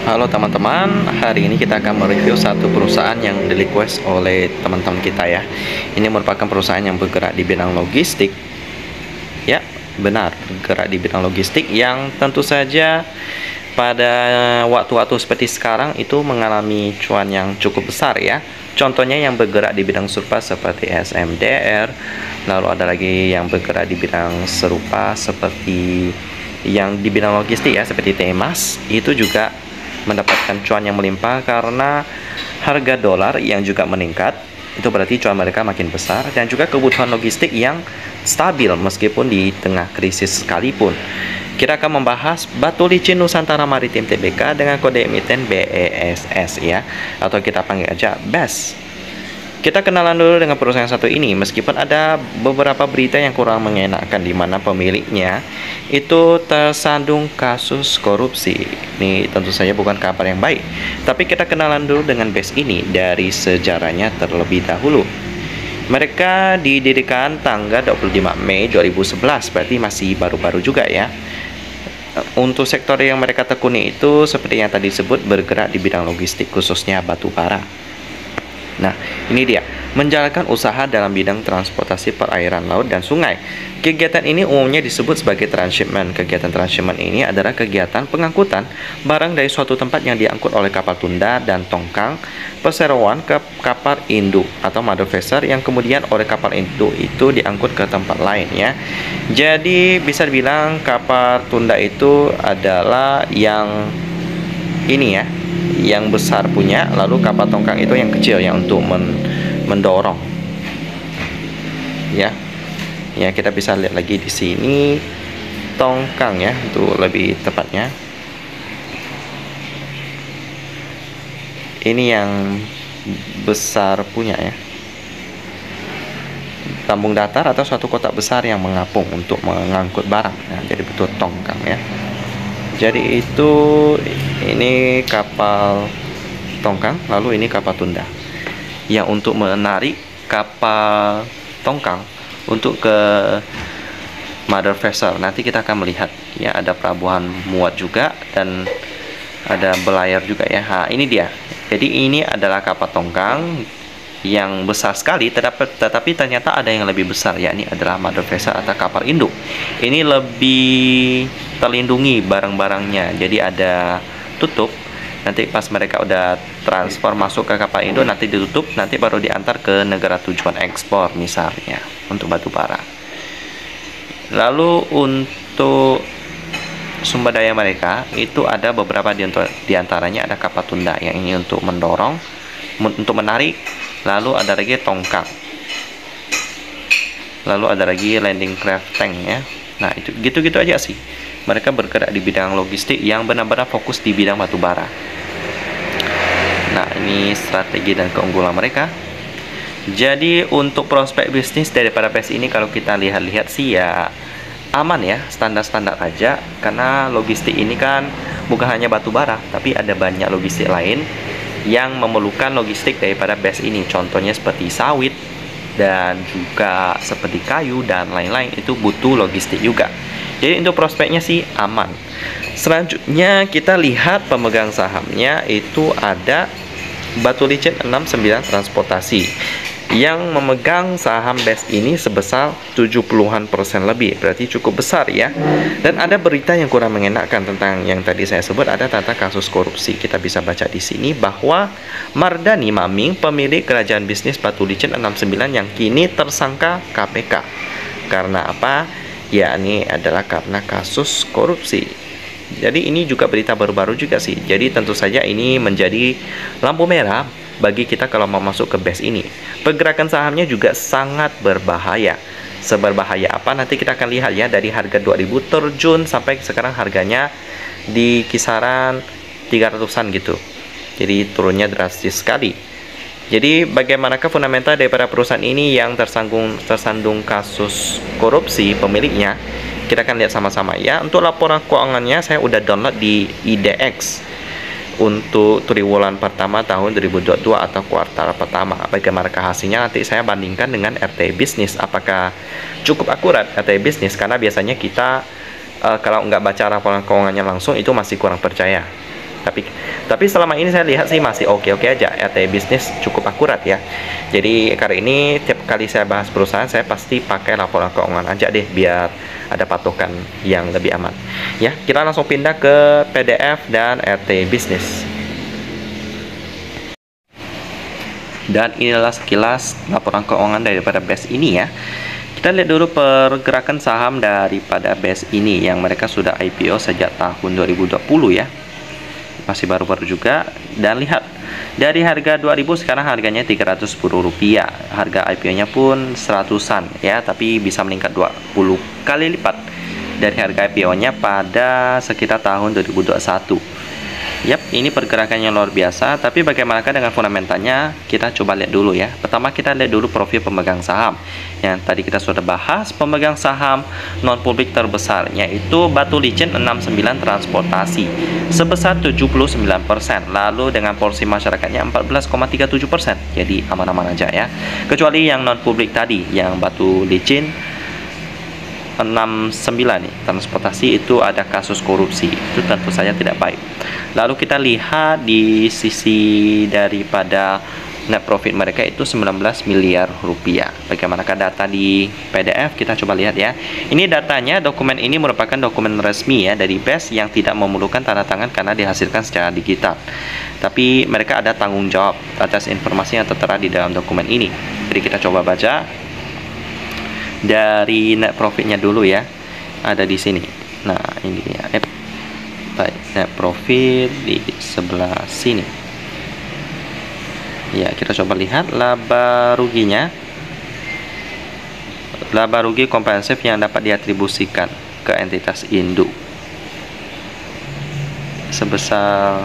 Halo teman-teman, hari ini kita akan mereview satu perusahaan yang di-request oleh teman-teman kita ya. Ini merupakan perusahaan yang bergerak di bidang logistik. Ya, benar, bergerak di bidang logistik yang tentu saja pada waktu-waktu seperti sekarang itu mengalami cuan yang cukup besar ya. Contohnya yang bergerak di bidang serupa seperti SMDR, lalu ada lagi yang bergerak di bidang serupa seperti yang di bidang logistik ya, seperti Temas, itu juga mendapatkan cuan yang melimpah karena harga dolar yang juga meningkat. Itu berarti cuan mereka makin besar, dan juga kebutuhan logistik yang stabil meskipun di tengah krisis sekalipun. Kita akan membahas Batu Licin Nusantara Maritim Tbk dengan kode emiten BESS ya, atau kita panggil aja BES. Kita kenalan dulu dengan perusahaan satu ini, meskipun ada beberapa berita yang kurang mengenakan di mana pemiliknya itu tersandung kasus korupsi. Ini tentu saja bukan kabar yang baik. Tapi kita kenalan dulu dengan BES ini dari sejarahnya terlebih dahulu. Mereka didirikan tanggal 25 Mei 2011, berarti masih baru-baru juga ya. Untuk sektor yang mereka tekuni itu seperti yang tadi disebut, bergerak di bidang logistik khususnya batu bara. Nah, ini dia, menjalankan usaha dalam bidang transportasi perairan, laut, dan sungai. Kegiatan ini umumnya disebut sebagai transshipment. Kegiatan transshipment ini adalah kegiatan pengangkutan barang dari suatu tempat yang diangkut oleh kapal tunda dan tongkang perseroan ke kapal induk atau mother vessel, yang kemudian oleh kapal induk itu diangkut ke tempat lain ya. Jadi bisa dibilang kapal tunda itu adalah yang ini ya, yang besar punya, lalu kapal tongkang itu yang kecil yang untuk mendorong ya. Ya, kita bisa lihat lagi di sini tongkang ya, untuk lebih tepatnya. Ini yang besar punya ya, tambung datar atau suatu kotak besar yang mengapung untuk mengangkut barang. Nah, jadi betul tongkang ya. Jadi itu ini kapal tongkang, lalu ini kapal tunda. Yang untuk menarik kapal tongkang untuk ke mother vessel, nanti kita akan melihat ya, ada pelabuhan muat juga dan ada belayar juga ya. Nah, ini dia. Jadi ini adalah kapal tongkang yang besar sekali, tetapi ternyata ada yang lebih besar, yakni adalah mother vessel atau kapal induk. Ini lebih terlindungi barang-barangnya, jadi ada tutup. Nanti pas mereka udah transfer masuk ke kapal induk, nanti ditutup, nanti baru diantar ke negara tujuan ekspor misalnya untuk batu bara. Lalu untuk sumber daya mereka itu ada beberapa, diantaranya ada kapal tunda yang ini untuk mendorong, untuk menarik, lalu ada lagi tongkang, lalu ada lagi landing craft tank ya. Nah, itu gitu-gitu aja sih. Mereka bergerak di bidang logistik yang benar-benar fokus di bidang batu bara. Nah, ini strategi dan keunggulan mereka. Jadi untuk prospek bisnis daripada PES ini, kalau kita lihat-lihat sih ya aman ya, standar-standar aja. Karena logistik ini kan bukan hanya batu bara, tapi ada banyak logistik lain yang memerlukan logistik daripada BES ini. Contohnya seperti sawit dan juga seperti kayu dan lain-lain, itu butuh logistik juga. Jadi untuk prospeknya sih aman. Selanjutnya kita lihat pemegang sahamnya itu ada Batu Licin 69 Transportasi yang memegang saham BES ini sebesar 70% lebih, berarti cukup besar ya. Dan ada berita yang kurang mengenakan tentang yang tadi saya sebut, ada tentang kasus korupsi. Kita bisa baca di sini bahwa Mardani Maming, pemilik kerajaan bisnis Batu Licin 69, yang kini tersangka KPK. Karena apa? Ya, ini adalah karena kasus korupsi. Jadi ini juga berita baru-baru juga sih. Jadi tentu saja ini menjadi lampu merah bagi kita kalau mau masuk ke BES ini. Pergerakan sahamnya juga sangat berbahaya. Seberbahaya apa? Nanti kita akan lihat ya, dari harga 2000 terjun sampai sekarang harganya di kisaran 300-an gitu. Jadi turunnya drastis sekali. Jadi bagaimanakah fundamental daripada perusahaan ini yang tersandung kasus korupsi pemiliknya? Kita akan lihat sama-sama ya. Untuk laporan keuangannya saya udah download di IDX untuk triwulan pertama tahun 2022 atau kuartal pertama. Bagaimanakah hasilnya, nanti saya bandingkan dengan RTI Bisnis. Apakah cukup akurat RTI Bisnis? Karena biasanya kita kalau nggak baca laporan keuangannya langsung itu masih kurang percaya. Tapi selama ini saya lihat sih masih oke-oke aja. RT bisnis cukup akurat ya. Jadi kali ini tiap kali saya bahas perusahaan, saya pasti pakai laporan keuangan aja deh, biar ada patokan yang lebih aman. Ya, kita langsung pindah ke PDF dan RT bisnis. Dan inilah sekilas laporan keuangan daripada BES ini ya. Kita lihat dulu pergerakan saham daripada BES ini yang mereka sudah IPO sejak tahun 2020 ya. Masih baru-baru juga. Dan lihat, dari harga 2000 sekarang harganya Rp310. Harga IPO-nya pun 100-an ya, tapi bisa meningkat 20 kali lipat dari harga IPO-nya pada sekitar tahun 2021. Yap, ini pergerakannya luar biasa. Tapi bagaimanakah dengan fundamentalnya? Kita coba lihat dulu ya. Pertama kita lihat dulu profil pemegang saham. Yang tadi kita sudah bahas, pemegang saham non publik terbesar yaitu Batu Licin 69 Transportasi sebesar 79%. Lalu dengan porsi masyarakatnya 14,37%. Jadi aman-aman aja ya. Kecuali yang non publik tadi, yang Batu Licin 69 nih, transportasi itu ada kasus korupsi, itu tentu saja tidak baik. Lalu kita lihat di sisi daripada net profit mereka itu 19 miliar rupiah. Bagaimanakah data di PDF? Kita coba lihat ya. Ini datanya, dokumen ini merupakan dokumen resmi ya dari BES yang tidak memerlukan tanda tangan karena dihasilkan secara digital. Tapi mereka ada tanggung jawab atas informasi yang tertera di dalam dokumen ini. Jadi kita coba baca. Dari net profitnya dulu ya, ada di sini. Nah ini ya, baik, net profit di sebelah sini ya. Kita coba lihat laba ruginya. Laba rugi komprehensif yang dapat diatribusikan ke entitas induk sebesar,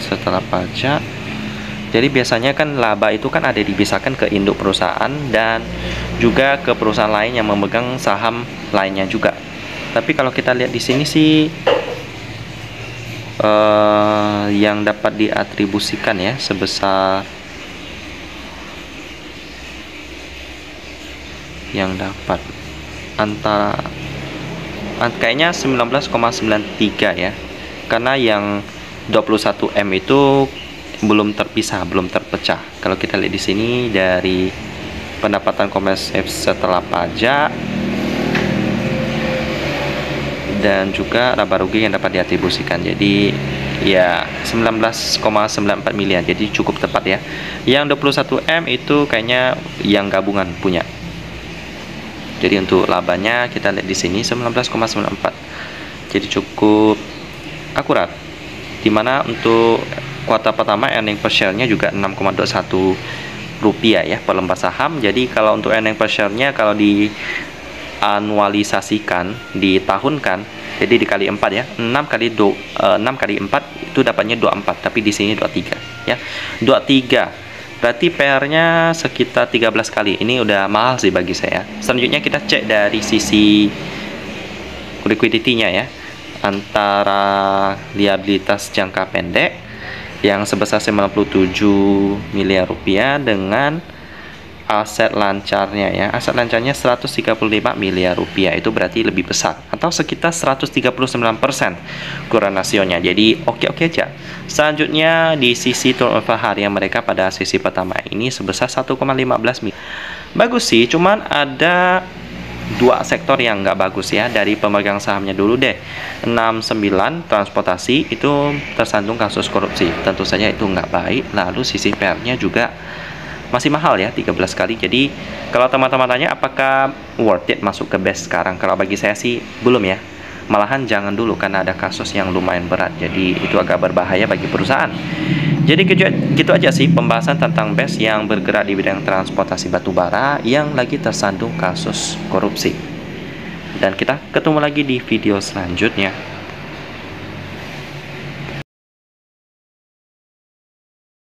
setelah pajak. Jadi biasanya kan laba itu kan ada dipisahkan ke induk perusahaan dan juga ke perusahaan lain yang memegang saham lainnya juga. Tapi kalau kita lihat di sini sih yang dapat diatribusikan ya sebesar, yang dapat antara kayaknya 19,93 ya. Karena yang 21M itu belum terpisah, belum terpecah. Kalau kita lihat di sini dari pendapatan komprehensif setelah pajak dan juga laba rugi yang dapat diatribusikan. Jadi ya 19,94 miliar. Jadi cukup tepat ya. Yang 21M itu kayaknya yang gabungan punya. Jadi untuk labanya kita lihat di sini 19,94. Jadi cukup akurat. Dimana untuk kuartal pertama earning per share-nya juga 6,21 rupiah ya per lembar saham. Jadi kalau untuk earning per share-nya kalau di anualisasikan, ditahunkan, jadi dikali 4 ya. 6 kali 4 itu dapatnya 24, tapi di sini 23 ya. 23. Berarti PR-nya sekitar 13 kali. Ini udah mahal sih bagi saya. Selanjutnya kita cek dari sisi liquidity-nya ya. Antara liabilitas jangka pendek yang sebesar 97 miliar rupiah dengan aset lancarnya ya. Aset lancarnya 135 miliar rupiah. Itu berarti lebih besar atau sekitar 139% kurang rasionya. Jadi oke-oke aja. Selanjutnya di sisi turnover harian mereka pada sesi pertama ini sebesar 1,15 miliar. Bagus sih, cuman ada dua sektor yang nggak bagus ya. Dari pemegang sahamnya dulu deh. 69 transportasi itu tersandung kasus korupsi. Tentu saja itu nggak baik. Lalu sisi PR-nya juga masih mahal ya, 13 kali. Jadi kalau teman-teman tanya apakah worth it masuk ke BES sekarang, kalau bagi saya sih belum ya. Malahan jangan dulu karena ada kasus yang lumayan berat. Jadi itu agak berbahaya bagi perusahaan. Jadi gitu aja sih pembahasan tentang BES yang bergerak di bidang transportasi batubara yang lagi tersandung kasus korupsi. Dan kita ketemu lagi di video selanjutnya.